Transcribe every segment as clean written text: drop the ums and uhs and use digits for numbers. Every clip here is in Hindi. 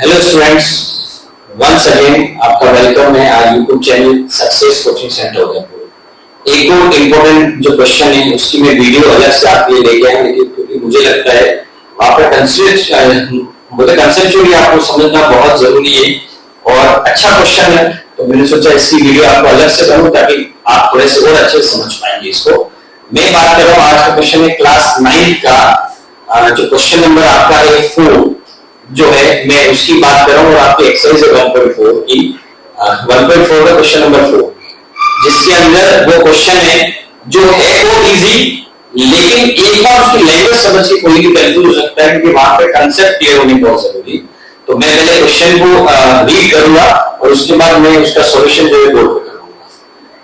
हेलो स्टूडेंट्स, वंस अगेन आपका वेलकम है आज YouTube channel success coaching centre Udaipur. एक और इम्पोर्टेंट जो क्वेश्चन है उसकी मैं वीडियो अलग से आपके लिए लेके आया, लेकिन क्योंकि मुझे लगता है आपका कंसेप्चुअली आपको समझना बहुत जरूरी है और अच्छा क्वेश्चन है, तो मैंने सोचा इसकी वीडियो आपको अलग से करूं ताकि आप थोड़े से और अच्छे से समझ पाएंगे इसको। मैं बात कर रहा हूँ आज का क्वेश्चन है क्लास 9 का जो क्वेश्चन नंबर आपका है 4 जो है, मैं उसकी बात कर रहा हूँ और आपकी एक्सरसाइज है 1.4 की 1.4 का क्वेश्चन नंबर 4, जिसके अंदर वो क्वेश्चन है जो है वो इजी, लेकिन एक बार उसकी लैंग्वेज समझ के कोई भी कंफ्यूज हो सकता है क्योंकि वहां पे कांसेप्ट क्लियर होनी बहुत जरूरी। तो मैं पहले क्वेश्चन को रीड करूंगा और उसके बाद मैं उसका सॉल्यूशन जो है बोर्ड पे करूंगा।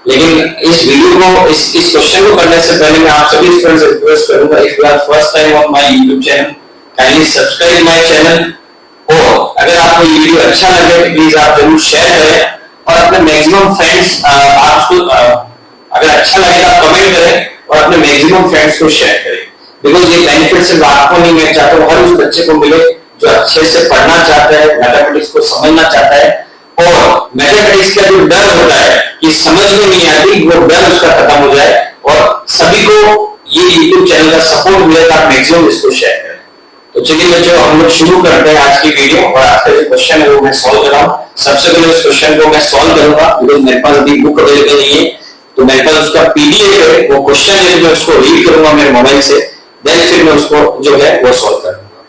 लेकिन इस वीडियो को इस क्वेश्चन को करने से पहले मैं आप सभी स्टूडेंट्स से रिक्वेस्ट करूंगा, if you are first time on my YouTube channel kindly subscribe my channel, और अगर आपको ये वीडियो अच्छा लगे तो प्लीज आप जरूर शेयर करें और अपने मैक्सिमम फ्रेंड्स आपको अगर अच्छा लगे तो कमेंट करें और अपने मैक्सिमम फ्रेंड्स को शेयर करें, बिकॉज ये बेनिफिट सिर्फ आपको नहीं, मैं चाहता हूँ हर उस बच्चे को मिले जो अच्छे से पढ़ना चाहता है, मैथमेटिक्स को समझना चाहता है और मैथमेटिक्स का जो डर होता है कि समझ में नहीं आती, वो डर उसका खत्म हो जाए और सभी को ये यूट्यूब चैनल का सपोर्ट मिलेगा, आप मैक्सिमम इसको शेयर करें। तो चलिए बच्चों, हम लोग शुरू करते हैं आज की वीडियो और आज का जो क्वेश्चन है वो मैं सॉल्व कर रहा हूँ। सबसे पहले उस क्वेश्चन को मैं सॉल्व करूंगा बिकॉज मेरे पास अभी बुक अवेलेबल नहीं है, तो मेरे पास उसका पीडीएफ है, वो क्वेश्चन है, मैं उसको रीड करूंगा मेरे मोबाइल से, देन फिर मैं उसको जो है वो सॉल्व करूंगा।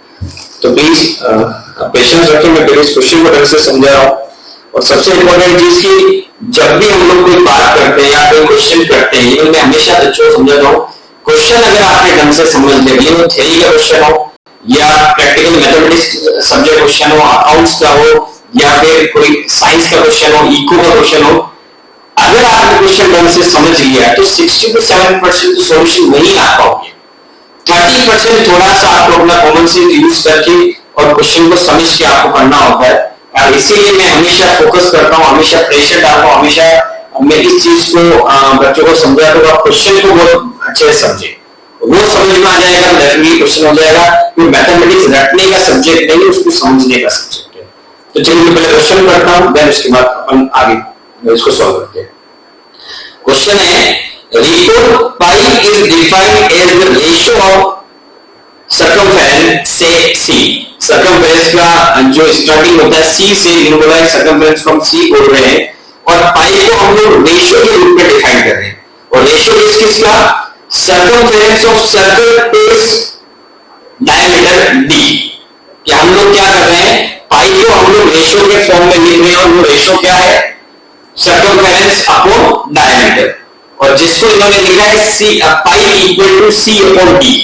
तो प्लीज पेशेंस रखें, मैं पहले इस क्वेश्चन को ढंग से समझा रहा हूँ। और सबसे इंपॉर्टेंट चीज की जब भी हम लोग कोई बात करते हैं या कोई क्वेश्चन करते हैं, ये मैं हमेशा बच्चों को समझाता हूँ, क्वेश्चन अगर आपने ढंग से समझ लिया, वो थ्योरी का क्वेश्चन हो या प्रैक्टिकल मैथमेटिक्स सब्जेक्ट क्वेश्चन हो, अकाउंट्स का हो या फिर कोई साइंस का क्वेश्चन हो, इको का क्वेश्चन हो, अगर आपने क्वेश्चन ढंग से समझ लिया तो 60 to 7% तो सॉल्यूशन नहीं आ पाओगे। 30% थोड़ा सा आप अपना कॉमन सेंस यूज करके और क्वेश्चन को समझ के आपको पढ़ना होता है, और इसीलिए मैं हमेशा फोकस करता हूँ, हमेशा प्रेशर डालता हूँ, हमेशा मैं इस चीज को बच्चों को समझाता हूँ, क्वेश्चन को बहुत अच्छे से समझे, वो समझ में आ जाएगा, डेफिनेटली क्वेश्चन हो जाएगा। तो मैथमेटिक्स रटने का सब्जेक्ट नहीं है, उसको समझने का सब्जेक्ट है। तो चलिए मैं पहले क्वेश्चन करता हूं, देन उसके बाद अपन आगे इसको सॉल्व करते हैं। क्वेश्चन है report pi is defined as the ratio of circumference से सी। सर्कमफेरेंस का जो स्टार्टिंग होता है सी से, इनको बोला है सर्कमफेरेंस फ्रॉम सी बोल रहे हैं, और पाई को हम लोग रेशियो के रूप में डिफाइन कर रहे हैं। और रेशियो किसका? Circumference of circle is diameter D. कि हम लोग क्या कर रहे हैं, पाई को हम लोग रेशियो के फॉर्म में लिख रहे हैं और वो रेशियो क्या है? सर्कमफेरेंस अपॉन डायमीटर, और जिसको इन्होंने लिखा है C pi equal to C upon D.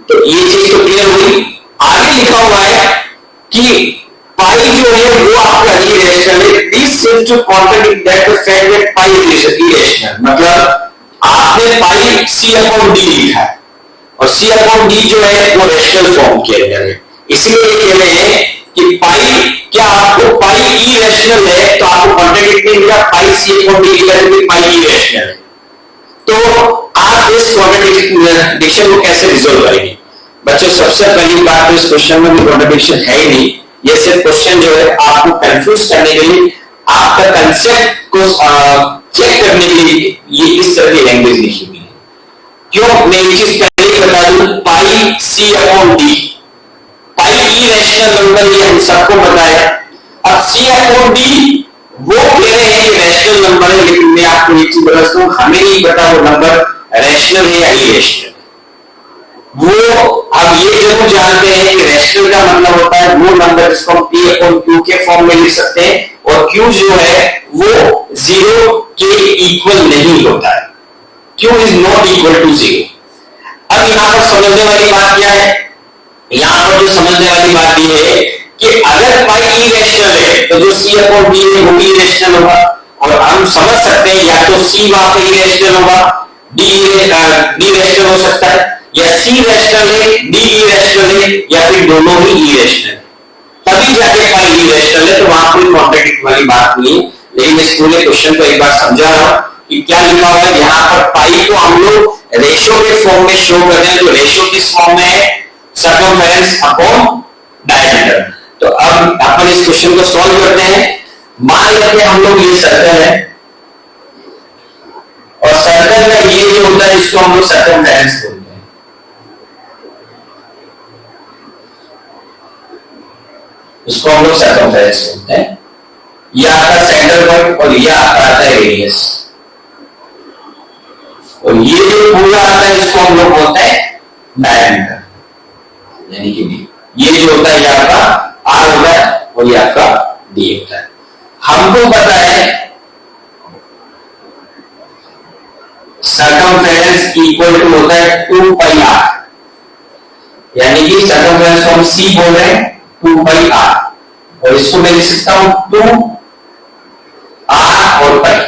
तो ये चीज तो क्लियर हुई। आगे लिखा हुआ है कि पाई जो है वो आपका इरेशनल है, this seems to contradict that the fact that pi is irrational. मतलब आपने पाई सी अपॉन डी लिखा है और सी अपॉन डी जो है वो रेशनल फॉर्म के अंदर है, इसलिए ये कह रहे हैं कि पाई क्या आपको पाई इरेशनल है, तो आपको कॉन्ट्रडिक्ट नहीं मिला, पाई सी अपॉन डी लिखा है तो पाई इरेशनल है। तो आप इस कॉन्ट्रडिक्शन को कैसे रिजॉल्व करेंगे? बच्चों सबसे पहली बात, तो इस क्वेश्चन में भी कॉन्ट्रडिक्शन है ही नहीं, ये सिर्फ क्वेश्चन जो है आपको कंफ्यूज करने के लिए, आपका कंसेप्ट को चेक करने के लिए ये इस तरह की लैंग्वेज लिखी हुई है। क्यों? मैं ये चीज पहले बता दूं, पाई सी अपॉन डी, पाई इरेशनल नंबर ये हम सबको बताया। अब सी अपॉन डी वो कह रहे हैं कि रैशनल नंबर है, लेकिन मैं आपको एक चीज बताता हूं, हमें नहीं पता वो नंबर रैशनल है या इरेशनल। वो अब ये जरूर जानते हैं कि रैशनल का मतलब होता है वो नंबर जिसको हम पी अपॉन क्यू के फॉर्म में लिख सकते हैं, और क्यू जो है वो 0 के इक्वल नहीं होता है, Q is not equal to 0। अब यहां पर समझने वाली बात क्या है? यहां पर जो समझने वाली बात ये है कि अगर पाई इरेशनल है तो जो सी अपॉन डी है वो भी इरेशनल होगा, और हम समझ सकते हैं या तो सी वहां पर इरेशनल होगा, डी रेशनल हो सकता है, या सी रैशनल है, डी इरेशनल है, या फिर दोनों ही इरेशनल है, तभी जाके पाई इरेशनल है। तो वहां कोई कॉन्ट्रडिक्ट वाली बात नहीं। लेकिन इस पूरे क्वेश्चन को एक बार समझा रहा हूं कि क्या लिखा हुआ है। यहाँ पर पाई को हम लोग रेशियो के फॉर्म में शो कर रहे हैं, तो रेशियो किस फॉर्म में है? Circumference upon diameter. तो अब अपन इस क्वेश्चन को सॉल्व करते हैं। मान लेते हैं हम लोग ये सर्कल है और सर्कल का ये जो होता है इसको हम लोग सर्कमफ्रेंस बोलते हैं। इसको हम लोग सर्कमफ्रेंस बोलते हैं। ये आता है सेंटर पॉइंट और ये आता है रेडियस, और ये जो पूरा आता है इसको हम लोग बोलते हैं डायमीटर, यानी कि ये जो होता है ये आपका आर होता है और ये आपका डी होता है। हमको पता है सर्कमफ्रेंस इक्वल टू होता है 2 पाई आर, यानी कि सर्कमफ्रेंस को हम सी बोल रहे हैं 2 पाई आर, और इसको मैं लिख सकता हूं 2 आर और पाई,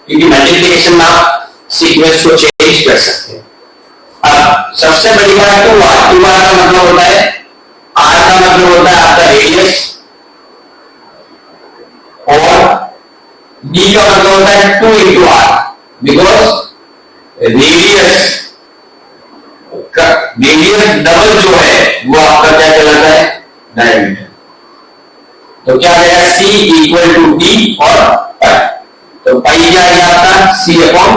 क्योंकि मल्टीप्लिकेशन में आप सीक्वेंस को चेंज कर सकते हैं। अब सबसे बड़ी बात है 2 आर का मतलब होता है, आर का मतलब होता है आपका रेडियस, और डी का मतलब होता है 2 into R, because radius double जो है वो आपका क्या कहलाता है, डायमीटर। तो क्या आएगा C इक्वल टू डी और पाई, तो पाई क्या आएगा आपका C अपॉन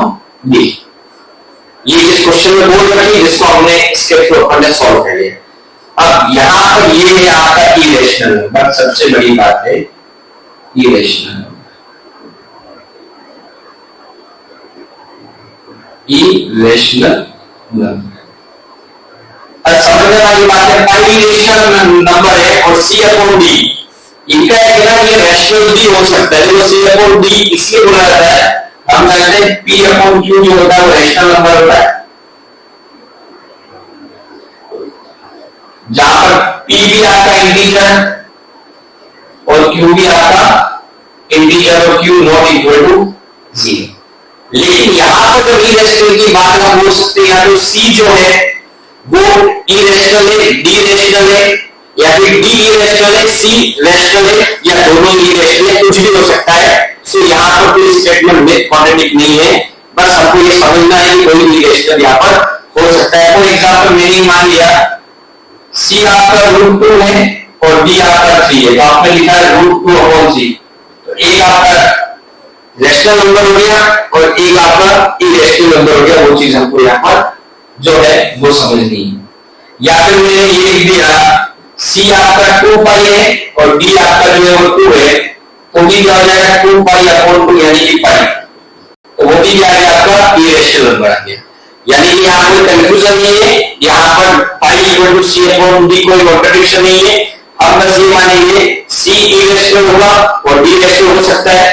डी। ये इस क्वेश्चन में बोल रखी जिसको हमने स्टेप के ऊपर ने सॉल्व कर लिया। अब यहां पर ये है आपका इरेशनल नंबर, सबसे बड़ी बात है इरेशनल नंबर। इरेशनल नंबर समझने वाली बात है, पाई इरेशनल नंबर है और C अपॉन डी, इनका ये रैशनल भी हो सकता है। देखो C अपॉन डी इसलिए बोला जाता है, हम जानते हैं P अपॉन Q जो होता है वो रैशनल नंबर होता है, जहां पर P भी आपका इंटीजर और Q भी आपका इंटीजर और Q नॉट इक्वल टू 0। लेकिन यहां पर जब इरेशनल की बात हम बोल सकते हैं, तो C जो है वो इरेशनल है, डी रेशनल है, या फिर डी इरेशनल है, सी रेशनल है, या दोनों इरेशनल है, कुछ भी हो सकता है। सो यहां पर कोई स्टेटमेंट में कॉन्ट्रडिक्ट नहीं है, बस हमको ये समझना है कि कोई भी इरेशनल यहां पर हो सकता है। फॉर एग्जांपल मैंने मान लिया सी आपका √2 है और डी आपका 3 है, तो आपने लिखा है √2 अपॉन सी, तो एक आपका रेशनल नंबर हो गया और एक आपका इरेशनल नंबर हो गया। वो चीज हमको यहां पर जो है वो समझनी है। या फिर मैंने ये लिख दिया C आपका 2 पाई है और D आपका जो है वो 2 है, तो भी क्या हो जाएगा 2 पाई अपॉन 2 यानी कि पाई, तो वो भी क्या है आपका इरेशनल नंबर आ गया। यानी कि यहाँ कोई कंफ्यूजन नहीं है, यहाँ पर pi equal to C upon D कोई कॉन्ट्रडिक्शन नहीं है। हम बस ये मानेंगे C इरेशनल होगा और D रेशनल हो सकता है,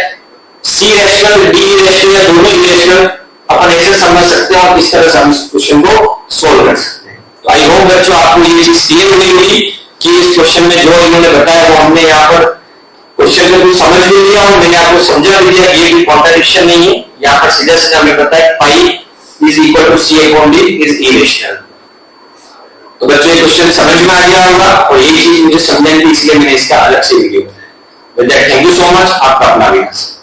C रेशनल D रेशनल दोनों इरेशनल, अपन ऐसे समझ सकते हैं और इस तरह से हम इस क्वेश्चन को सोल्व कर सकते हैं। तो आई होप बच्चों आपको ये चीज क्लियर हुई होगी कि इस क्वेश्चन में जो इन्होंने बताया वो हमने यहाँ पर क्वेश्चन को कुछ समझ भी लिया और मैंने आपको समझा भी दिया कि ये भी कॉन्ट्रडिक्शन नहीं है। यहाँ पर सीधा सीधा हमें बताया pi is equal to C upon D is irrational. तो बच्चों ये क्वेश्चन समझ में आ गया होगा और ये चीज मुझे समझानी थी, इसलिए मैंने इसका अलग से वीडियो बनाया। थैंक यू सो मच, आपका अपना विकास।